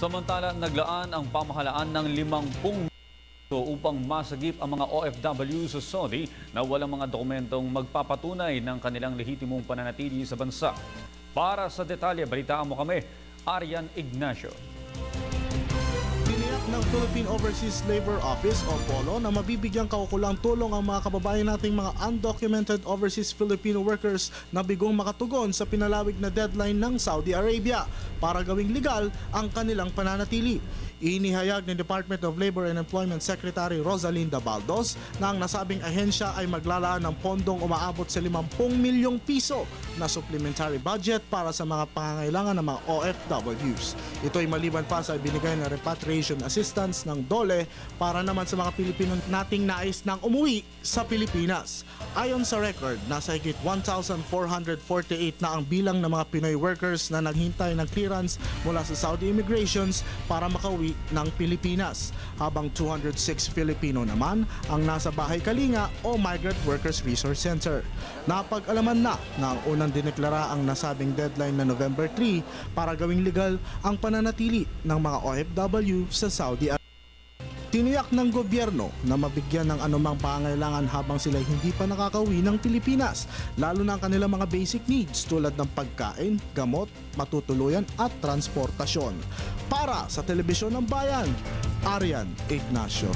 Samantala, naglaan ang pamahalaan ng 50 upang masagip ang mga OFW sa Saudi na walang mga dokumentong magpapatunay ng kanilang lehitimong pananatili sa bansa. Para sa detalye, balitaan mo kami, Arian Ignacio. Tiniyak ng Philippine Overseas Labor Office o POLO na mabibigyang kaukulang tulong ang mga kababayan nating mga undocumented overseas Filipino workers na bigong makatugon sa pinalawig na deadline ng Saudi Arabia para gawing legal ang kanilang pananatili. Inihayag ni Department of Labor and Employment Secretary Rosalinda Baldos na ang nasabing ahensya ay maglalaan ng pondong umaabot sa 50 milyong piso na supplementary budget para sa mga pangangailangan ng mga OFWs. Ito ay maliban pa sa ibinigay na repatriation assistance ng DOLE para naman sa mga Pilipino nating nais nang umuwi sa Pilipinas. Ayon sa record, nasa higit 1,448 na ang bilang ng mga Pinoy workers na naghintay ng clearance mula sa Saudi immigrations para makauwi ng Pilipinas, habang 206 Filipino naman ang nasa Bahay Kalinga o Migrant Workers Resource Center. Napag-alaman na ang unang dineklara ang nasabing deadline na November 3 para gawing legal ang pananatili ng mga OFW sa Saudi Arabia. Tiniyak ng gobyerno na mabigyan ng anumang pangangailangan habang sila hindi pa nakakauwi ng Pilipinas, lalo na ang kanilang mga basic needs tulad ng pagkain, gamot, matutuluyan at transportasyon. Para sa Telebisyon ng Bayan, Arian Ignacio.